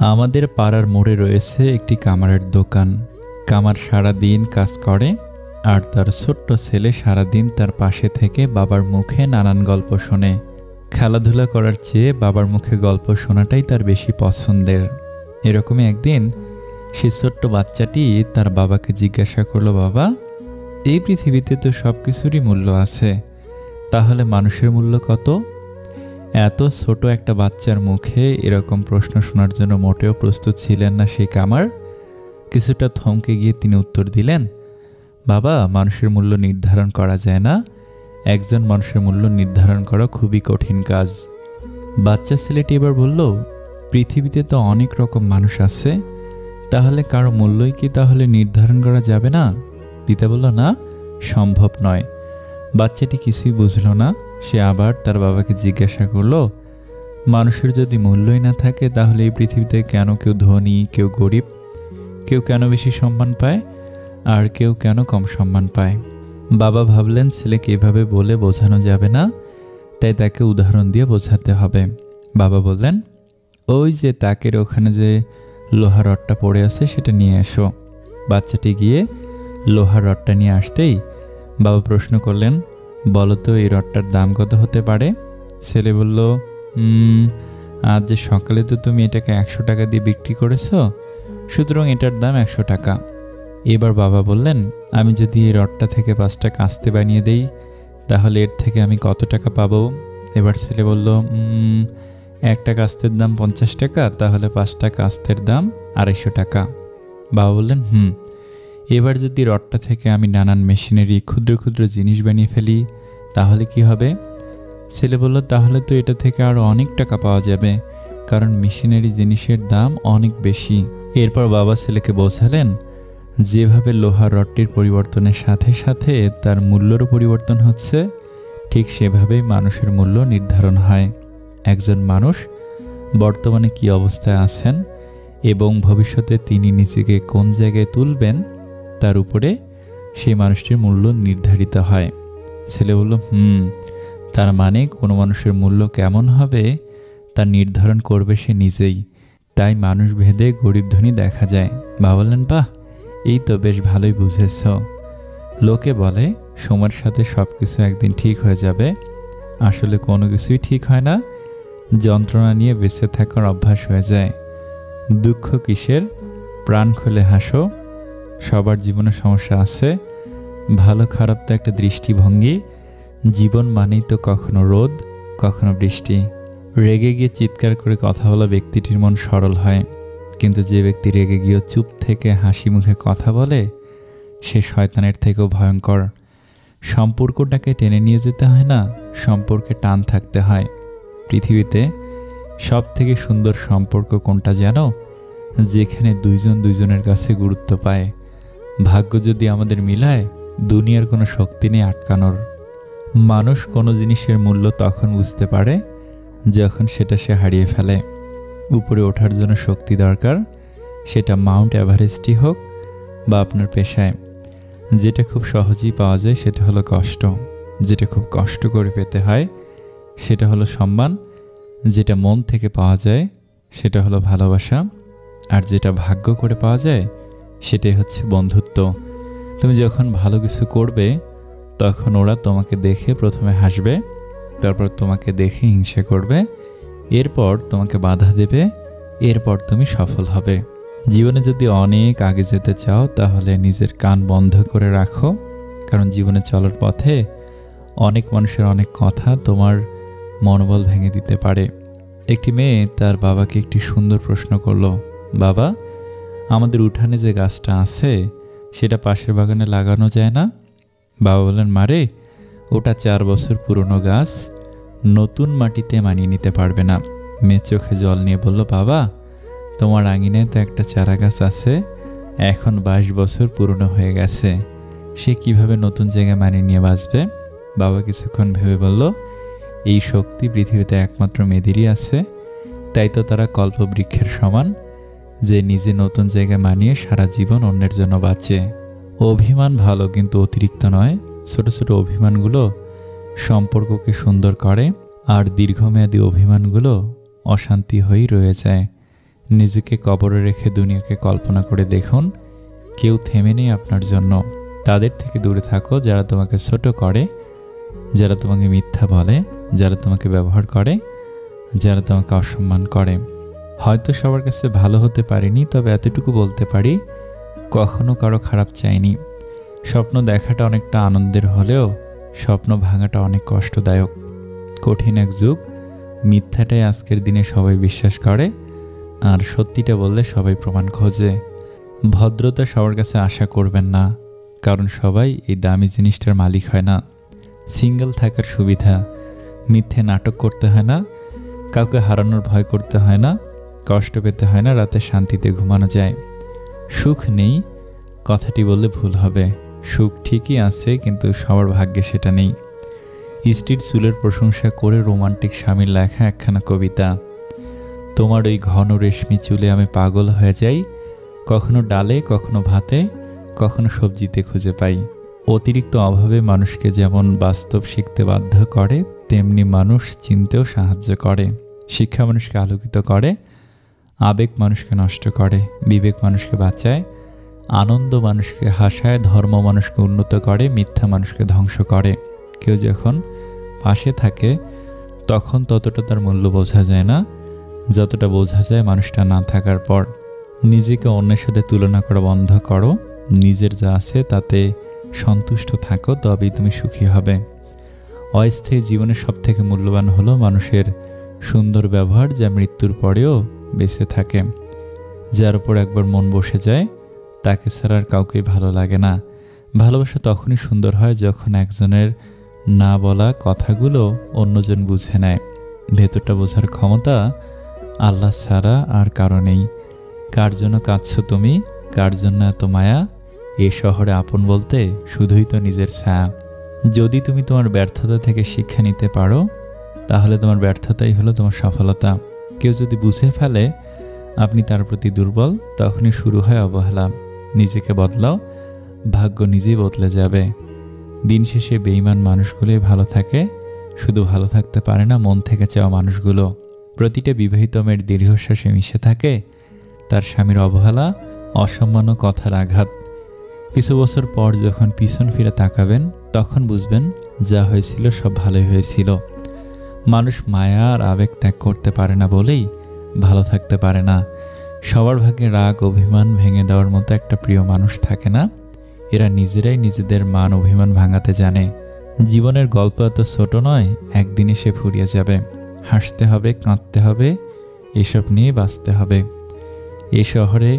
আমাদের পাড়ার মোড়ে রয়েছে একটি কামারের দোকান। কামার সারাদিন কাজ করে আর তার ছোট্ট ছেলে সারাদিন তার পাশে থেকে বাবার মুখে নানান গল্প শোনে। খেলাধুলা করার চেয়ে বাবার মুখে গল্প শোনাটাই তার বেশি পছন্দের। এরকমই একদিন সেই ছোট্ট বাচ্চাটি তার বাবাকে জিজ্ঞাসা করলো, বাবা, এই পৃথিবীতে তো সব কিছুরই মূল্য আছে, তাহলে মানুষের মূল্য কত? এত ছোট একটা বাচ্চার মুখে এরকম প্রশ্ন শোনার জন্য মোটেও প্রস্তুত ছিলেন না সেই কামার। কিছুটা থমকে গিয়ে তিনি উত্তর দিলেন, বাবা, মানুষের মূল্য নির্ধারণ করা যায় না, একজন মানুষের মূল্য নির্ধারণ করা খুবই কঠিন কাজ। বাচ্চা ছেলেটি এবার বলল, পৃথিবীতে তো অনেক রকম মানুষ আছে, তাহলে কারো মূল্যই কি তাহলে নির্ধারণ করা যাবে না? পিতা বলল, না, সম্ভব নয়। বাচ্চাটি কিছুই বুঝল না। সে আবার তার বাবাকে জিজ্ঞাসা করল, মানুষের যদি মূল্যই না থাকে তাহলে এই পৃথিবীতে কেন কেউ ধনী, কেউ গরিব, কেউ কেন বেশি সম্মান পায় আর কেউ কেন কম সম্মান পায়? বাবা ভাবলেন ছেলেকে এভাবে বলে বোঝানো যাবে না, তাই তাকে উদাহরণ দিয়ে বোঝাতে হবে। বাবা বললেন, ওই যে তাকের ওখানে যে লোহার রডটা পড়ে আছে সেটা নিয়ে এসো। বাচ্চাটি গিয়ে লোহার রডটা নিয়ে আসতেই বাবা প্রশ্ন করলেন, বলো তো এই রডটার দাম কত হতে পারে? ছেলে বলল, আজ যে সকালে তো তুমি এটাকে 100 টাকা দিয়ে বিক্রি করেছো, সুতরাং এটার দাম 100 টাকা। এবার বাবা বললেন, আমি যদি এই রডটা থেকে 5টা কাস্তে বানিয়ে দেই তাহলে এর থেকে আমি কত টাকা পাবো? এবার ছেলে বলল, একটা কাস্তের দাম 50 টাকা, তাহলে 5টা কাস্তের দাম 250 টাকা। বাবা বললেন, এবার যদি রডটা থেকে আমি নানান মেশিনারি, ক্ষুদ্র ক্ষুদ্র জিনিস বানিয়ে ফেলি তাহলে কি হবে? ছেলে বলল, তাহলে তো এটা থেকে আরও অনেক টাকা পাওয়া যাবে, কারণ মেশিনারি জিনিসের দাম অনেক বেশি। এরপর বাবা ছেলেকে বোঝালেন, যেভাবে লোহার রডটির পরিবর্তনের সাথে সাথে তার মূল্যরও পরিবর্তন হচ্ছে, ঠিক সেভাবেই মানুষের মূল্য নির্ধারণ হয়। একজন মানুষ বর্তমানে কি অবস্থায় আছেন এবং ভবিষ্যতে তিনি নিজেকে কোন জায়গায় তুলবেন তার উপরে সেই মানুষটির মূল্য নির্ধারিত হয়। ছেলে বলল, তার মানে কোনো মানুষের মূল্য কেমন হবে তা নির্ধারণ করবে সে নিজেই, তাই মানুষ ভেদে গরিব ধনী দেখা যায়। বাবা বললেন, বাহ, এই তো বেশ ভালোই বুঝেছ। লোকে বলে সময়ের সাথে সব কিছু একদিন ঠিক হয়ে যাবে, আসলে কোনো কিছুই ঠিক হয় না। যন্ত্রণা নিয়ে বেঁচে থাকার অভ্যাস হয়ে যায়। দুঃখ কিসের, প্রাণ খুলে হাসো। সবার জীবনে সমস্যা আছে, ভালো খারাপ তো একটা দৃষ্টিভঙ্গি। জীবন মানেই তো কখনো রোদ, কখনো বৃষ্টি। রেগে গিয়ে চিৎকার করে কথা বলা ব্যক্তিটির মন সরল হয়, কিন্তু যে ব্যক্তি রেগে গিয়েও চুপ থেকে হাসি মুখে কথা বলে সে শয়তানের থেকেও ভয়ঙ্কর। সম্পর্কটাকে টেনে নিয়ে যেতে হয় না, সম্পর্কে টান থাকতে হয়। পৃথিবীতে সব থেকে সুন্দর সম্পর্ক কোনটা জানো? যেখানে দুইজন দুইজনের কাছে গুরুত্ব পায়। ভাগ্য যদি আমাদের মিলায়, দুনিয়ার কোনো শক্তি নেই আটকানোর। মানুষ কোনো জিনিসের মূল্য তখন বুঝতে পারে যখন সেটা সে হারিয়ে ফেলে। উপরে ওঠার জন্য শক্তি দরকার, সেটা মাউন্ট এভারেস্টই হোক বা আপনার পেশায়। যেটা খুব সহজেই পাওয়া যায় সেটা হলো কষ্ট, যেটা খুব কষ্ট করে পেতে হয় সেটা হলো সম্মান, যেটা মন থেকে পাওয়া যায় সেটা হলো ভালোবাসা, আর যেটা ভাগ্য করে পাওয়া যায় সেটাই হচ্ছে বন্ধুত্ব। তুমি যখন ভালো কিছু করবে তখন ওরা তোমাকে দেখে প্রথমে হাসবে, তারপর তোমাকে দেখে হিংসা করবে, এরপর তোমাকে বাধা দেবে, এরপর তুমি সফল হবে। জীবনে যদি অনেক আগে যেতে চাও তাহলে নিজের কান বন্ধ করে রাখো, কারণ জীবনে চলার পথে অনেক মানুষের অনেক কথা তোমার মনোবল ভেঙে দিতে পারে। একটি মেয়ে তার বাবাকে একটি সুন্দর প্রশ্ন করলো, বাবা, আমাদের উঠানে যে গাছটা আছে সেটা পাশের বাগানে লাগানো যায় না? বাবা বললেন, মারে, ওটা 4 বছর পুরনো গাছ, নতুন মাটিতে মানিয়ে নিতে পারবে না। মেয়ে চোখে জল নিয়ে বলল, বাবা, তোমার আঙিনায় তো একটা চারা গাছ আছে, এখন 22 বছর পুরনো হয়ে গেছে, সে কিভাবে নতুন জায়গায় মানিয়ে নিয়ে বাঁচবে? বাবা কিছুক্ষণ ভেবে বলল, এই শক্তি পৃথিবীতে একমাত্র মেয়েদেরই আছে, তাই তো তারা কল্পবৃক্ষের সমান, যে নিজে নতুন জায়গায় মানিয়ে সারা জীবন অন্যের জন্য বাঁচে। অভিমান ভালো, কিন্তু অতিরিক্ত নয়। ছোট ছোট অভিমানগুলো সম্পর্ককে সুন্দর করে, আর দীর্ঘমেয়াদী অভিমানগুলো অশান্তি হয়েই রয়ে যায়। নিজেকে কবরে রেখে দুনিয়াকে কল্পনা করে দেখুন, কেউ থেমে নেই আপনার জন্য। তাদের থেকে দূরে থাকো যারা তোমাকে ছোট করে, যারা তোমাকে মিথ্যা বলে, যারা তোমাকে ব্যবহার করে, যারা তোমাকে অসম্মান করে। হয়তো সবার কাছে ভালো হতে পারিনি, তবে এতটুকু বলতে পারি কখনো কারো খারাপ চাইনি। স্বপ্ন দেখাটা অনেকটা আনন্দের হলেও স্বপ্ন ভাঙাটা অনেক কষ্টদায়ক। কঠিন এক যুগ, মিথ্যাটাই আজকের দিনে সবাই বিশ্বাস করে, আর সত্যিটা বললে সবাই প্রমাণ খোঁজে। ভদ্রতা সবার কাছে আশা করবেন না, কারণ সবাই এই দামি জিনিসটার মালিক হয় না। সিঙ্গেল থাকার সুবিধা, মিথ্যে নাটক করতে হয় না, কাউকে হারানোর ভয় করতে হয় না, কষ্ট পেতে হয় না, রাতে শান্তিতে ঘুমানো যায়। সুখ নেই কথাটি বললে ভুল হবে, সুখ ঠিকই আছে, কিন্তু সবার ভাগ্যে সেটা নেই। স্ত্রীর চুলের প্রশংসা করে রোমান্টিক স্বামীর লেখা একখানা কবিতা। তোমার ওই ঘন রেশমি চুলে আমি পাগল হয়ে যাই, কখনো ডালে, কখনো ভাতে, কখনো সবজিতে খুঁজে পাই। অতিরিক্ত অভাবে মানুষকে যেমন বাস্তব শিখতে বাধ্য করে, তেমনি মানুষ চিনতেও সাহায্য করে। শিক্ষা মানুষকে আলোকিত করে, আবেগ মানুষকে নষ্ট করে, বিবেক মানুষকে বাঁচায়, আনন্দ মানুষকে হাসায়, ধর্ম মানুষকে উন্নত করে, মিথ্যা মানুষকে ধ্বংস করে। কেউ যখন পাশে থাকে তখন ততটা তার মূল্য বোঝা যায় না, যতটা বোঝা যায় মানুষটা না থাকার পর। নিজেকে অন্যের সাথে তুলনা করা বন্ধ করো, নিজের যা আছে তাতে সন্তুষ্ট থাকো, তবেই তুমি সুখী হবে। অস্থায়ী জীবনের সবথেকে মূল্যবান হলো মানুষের সুন্দর ব্যবহার, যা মৃত্যুর পরেও বেঁচে থাকে। যার উপর একবার মন বসে যায় তাকে ছাড়া আর কাউকেই ভালো লাগে না। ভালোবাসা তখনই সুন্দর হয় যখন একজনের না বলা কথাগুলো অন্যজন বুঝে নেয়। ভেতরটা বোঝার ক্ষমতা আল্লাহ ছাড়া আর কারো নেই। কার জন্য কাঁদছো তুমি, কার জন্য এত মায়া, এ শহরে আপন বলতে শুধুই তো নিজের ছায়া। যদি তুমি তোমার ব্যর্থতা থেকে শিক্ষা নিতে পারো, তাহলে তোমার ব্যর্থতাই হলো তোমার সফলতা। কেউ যদি বুঝে ফেলে আপনি তার প্রতি দুর্বল, তখনই শুরু হয় অবহেলা। নিজেকে বদলাও, ভাগ্য নিজেই বদলে যাবে। দিন শেষে বেঈমান মানুষগুলোই ভালো থাকে, শুধু ভালো থাকতে পারে না মন থেকে চাওয়া মানুষগুলো। প্রতিটা বিবাহিত মেয়ের দীর্ঘশ্বাসে মিশে থাকে তার স্বামীর অবহেলা, অসম্মান ও কথার আঘাত। কিছু বছর পর যখন পিছন ফিরে তাকাবেন, তখন বুঝবেন যা হয়েছিল সব ভালোই হয়েছিল। মানুষ মায়া আর আবেগ ত্যাগ করতে পারে না বলেই ভালো থাকতে পারে না। সবার ভাগ্যে রাগ অভিমান ভেঙে দেওয়ার মতো একটা প্রিয় মানুষ থাকে না। এরা নিজেরাই নিজেদের মান অভিমান ভাঙাতে জানে। জীবনের গল্প এত ছোট নয়, একদিনে সে ফুরিয়ে যাবে। হাসতে হবে, কাঁদতে হবে, এসব নিয়ে বাঁচতে হবে। এই শহরে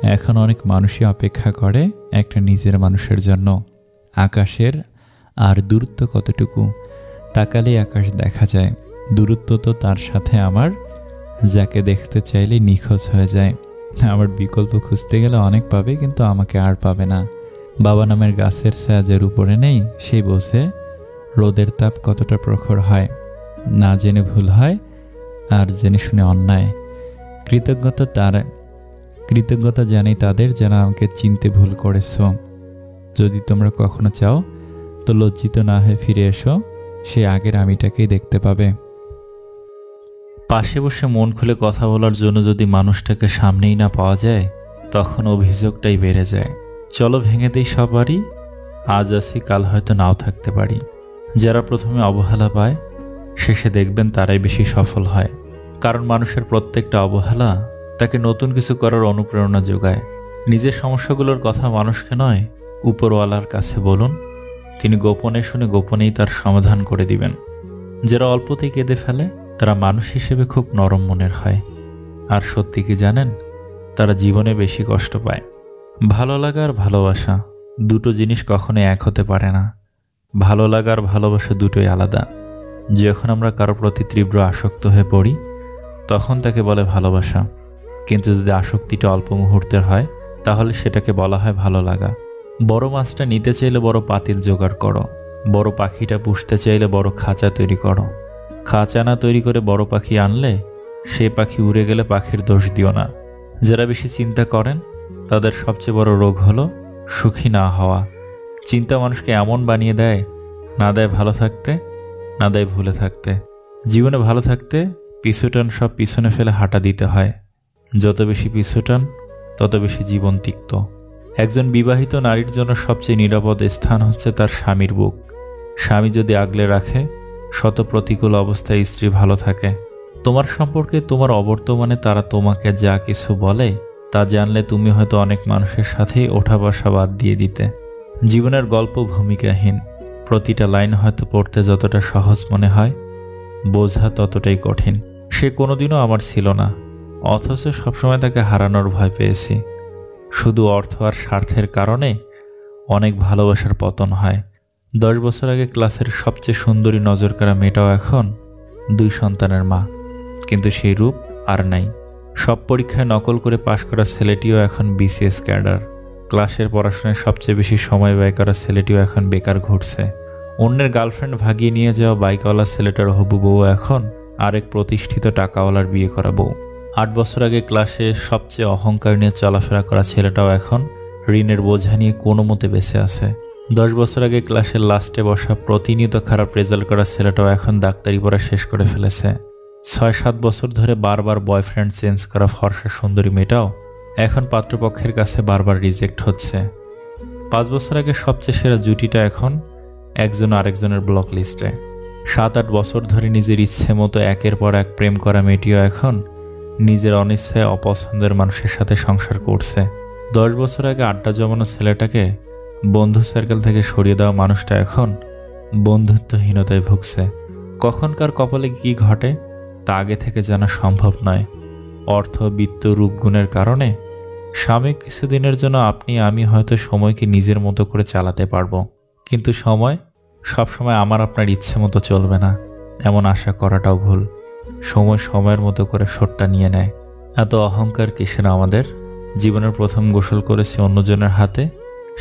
এখন অনেক মানুষই অপেক্ষা করে একটা নিজের মানুষের জন্য। আকাশের আর দূরত্ব কতটুকু, তাকালেই আকাশ দেখা যায়। দূরত্ব তো তার সাথে আমার, যাকে দেখতে চাইলে নিখোঁজ হয়ে যায়। আমার বিকল্প খুঁজতে গেলে অনেক পাবে, কিন্তু আমাকে আর পাবে না। বাবা নামের গাছের ছায়া যার উপরে নেই, সেই বোঝে রোদের তাপ কতটা প্রখর হয়। না জেনে ভুল হয়, আর জেনে শুনে অন্যায়। কৃতজ্ঞতা জানি তাদের যারা আমাকে চিনতে ভুল করেছ। যদি তোমরা কখনো চাও তো লজ্জিত না হয়ে ফিরে এসো, সে আগের আমিটাকেই দেখতে পাবে। পাশে বসে মন খুলে কথা বলার জন্য যদি মানুষটাকে সামনেই না পাওয়া যায়, তখন অভিযোগটাই বেড়ে যায়। চলো ভেঙে দেই সবারই, আজ আছি কাল হয়তো নাও থাকতে পারি। যারা প্রথমে অবহেলা পায়, শেষে দেখবেন তারাই বেশি সফল হয়। কারণ মানুষের প্রত্যেকটা অবহেলা তাকে নতুন কিছু করার অনুপ্রেরণা যোগায়। নিজের সমস্যাগুলোর কথা মানুষকে নয়, উপরওয়ালার কাছে বলুন। তিনি গোপনে শুনে গোপনেই তার সমাধান করে দিবেন। যারা অল্পতেই কেঁদে ফেলে তারা মানুষ হিসেবে খুব নরম মনের হয়। আর সত্যি কি জানেন, তারা জীবনে বেশি কষ্ট পায়। ভালো লাগা আর ভালোবাসা দুটো জিনিস কখনোই এক হতে পারে না। ভালো লাগা আর ভালোবাসা দুটোই আলাদা। যখন আমরা কারো প্রতি তীব্র আসক্ত হয়ে পড়ি, তখন তাকে বলে ভালোবাসা। কিন্তু যদি আসক্তিটা অল্প মুহূর্তের হয়, তাহলে সেটাকে বলা হয় ভালো লাগা। বড় মাছটা নিতে চাইলে বড় পাতিল জোগাড় করো, বড় পাখিটা পুষতে চাইলে বড় খাঁচা তৈরি করো। খাঁচা না তৈরি করে বড় পাখি আনলে সেই পাখি উড়ে গেলে পাখির দোষ দিও না। যারা বেশি চিন্তা করেন তাদের সবচেয়ে বড় রোগ হলো সুখী না হওয়া। চিন্তা মানুষকে এমন বানিয়ে দেয়, না দেয় ভালো থাকতে, না দেয় ভুলে থাকতে। জীবনে ভালো থাকতে পিছুটান সব পিছনে ফেলে হাঁটা দিতে হয়। যত বেশি পিছুটান তত বেশি জীবন তিক্ত। একজন বিবাহিত নারীর জন্য সবচেয়ে নিরাপদ স্থান হচ্ছে তার স্বামীর বুক। স্বামী যদি আগলে রাখে, শত প্রতিকূল অবস্থায় স্ত্রী ভালো থাকে। তোমার সম্পর্কে তোমার অবর্তমানে তারা তোমাকে যা কিছু বলে তা জানলে তুমি হয়তো অনেক মানুষের সাথেই ওঠা বসা বাদ দিয়ে দিতে। জীবনের গল্প ভূমিকাহীন, প্রতিটা লাইন হয়তো পড়তে যতটা সহজ মনে হয়, বোঝা ততটাই কঠিন। সে কোনোদিনও আমার ছিল না, অথচ সবসময় তাকে হারানোর ভয় পেয়েছি। শুধু অর্থ আর স্বার্থের কারণে অনেক ভালোবাসার পতন হয়। 10 বছর আগে ক্লাসের সবচেয়ে সুন্দরী নজরকাড়া মেয়েটাও এখন 2 সন্তানের মা, কিন্তু সেই রূপ আর নাই। সব পরীক্ষায় নকল করে পাশ করা ছেলেটিও এখন বিসিএস ক্যাডার। ক্লাসের পড়াশোনায় সবচেয়ে বেশি সময় ব্যয় করা ছেলেটিও এখন বেকার ঘুরছে। অন্যের গার্লফ্রেন্ড ভাগিয়ে নিয়ে যাওয়া বাইকওয়ালা ছেলেটার হবু বউ এখন আরেক প্রতিষ্ঠিত টাকাওয়ালার বিয়ে করা বউ। 8 বছর আগে ক্লাসে সবচেয়ে অহংকার নিয়ে চলাফেরা করা ছেলেটাও এখন ঋণের বোঝা নিয়ে কোনো মতে বেঁচে আছে। 10 বছর আগে ক্লাসের লাস্টে বসা প্রতিনিয়ত খারাপ রেজাল্ট করা ছেলেটাও এখন ডাক্তারি পড়া শেষ করে ফেলেছে। 6-7 বছর ধরে বারবার বয়ফ্রেন্ড চেঞ্জ করা ফর্সা সুন্দরী মেয়েটাও এখন পাত্রপক্ষের কাছে বারবার রিজেক্ট হচ্ছে। 5 বছর আগে সবচেয়ে সেরা জুটিটা এখন একজন আরেকজনের ব্লক লিস্টে। 7-8 বছর ধরে নিজের ইচ্ছে মতো একের পর এক প্রেম করা মেয়েটিও এখন নিজের অনিচ্ছায় অপছন্দের মানুষের সাথে সংসার করছে। 10 বছর আগে আড্ডা জমানো ছেলেটাকে বন্ধু সার্কেল থেকে সরিয়ে দেওয়া মানুষটা এখন বন্ধুত্বহীনতায় ভুগছে। কখনকার কপালে কি ঘটে তা আগে থেকে জানা সম্ভব নয়। অর্থ, বিত্ত, রূপগুণের কারণে সাময়িক কিছুদিনের জন্য আপনি আমি হয়তো সময়কে নিজের মতো করে চালাতে পারবো, কিন্তু সময় সবসময় আমার আপনার ইচ্ছে মতো চলবে না, এমন আশা করাটাও ভুল। সময় সময়ের মতো করে শটটা নিয়ে নেয়। এত অহংকার কিসের আমাদের? জীবনের প্রথম গোসল করেছি অন্যজনের হাতে,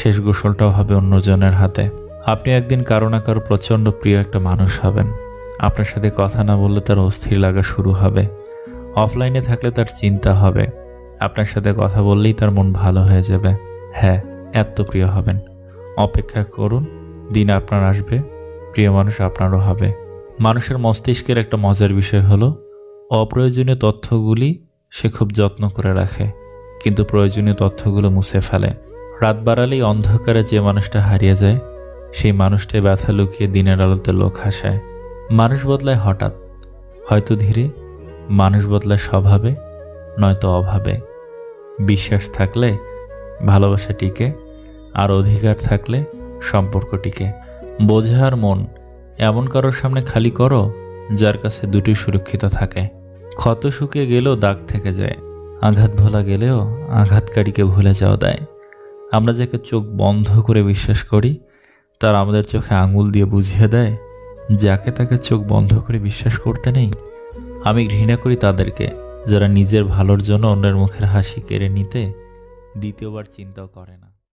শেষ গোসলটাও হবে অন্যজনের হাতে। আপনি একদিন কারো না কারো প্রচণ্ড প্রিয় একটা মানুষ হবেন। আপনার সাথে কথা না বললে তার অস্থির লাগা শুরু হবে। অফলাইনে থাকলে তার চিন্তা হবে, আপনার সাথে কথা বললেই তার মন ভালো হয়ে যাবে। হ্যাঁ, এত প্রিয় হবেন। অপেক্ষা করুন, দিন আপনার আসবে, প্রিয় মানুষ আপনারও হবে। মানুষের মস্তিষ্কের একটা মজার বিষয় হলো, অপ্রয়োজনীয় তথ্যগুলি সে খুব যত্ন করে রাখে, কিন্তু প্রয়োজনীয় তথ্যগুলো মুছে ফেলে। রাত বাড়ালেই অন্ধকারে যে মানুষটা হারিয়ে যায়, সেই মানুষটাই ব্যথা লুকিয়ে দিনের আলোতে লোক হাসায়। মানুষ বদলায় হঠাৎ, হয়তো ধীরে। মানুষ বদলায় স্বভাবে, নয়তো অভাবে। বিশ্বাস থাকলে ভালোবাসা টিকে, আর অধিকার থাকলে সম্পর্ক টিকে। বোঝা আর মন এমন কারোর সামনে খালি করো যার কাছে দুটি সুরক্ষিত থাকে। ক্ষত শুকিয়ে গেলেও দাগ থেকে যায়, আঘাত ভোলা গেলেও আঘাতকারীকে ভুলে যাওয়া দেয়। আমরা যাকে চোখ বন্ধ করে বিশ্বাস করি, তার আমাদের চোখে আঙুল দিয়ে বুঝিয়ে দেয় যাকে তাকে চোখ বন্ধ করে বিশ্বাস করতে নেই। আমি ঘৃণা করি তাদেরকে যারা নিজের ভালোর জন্য অন্যের মুখের হাসি কেড়ে নিতে দ্বিতীয়বার চিন্তাও করে না।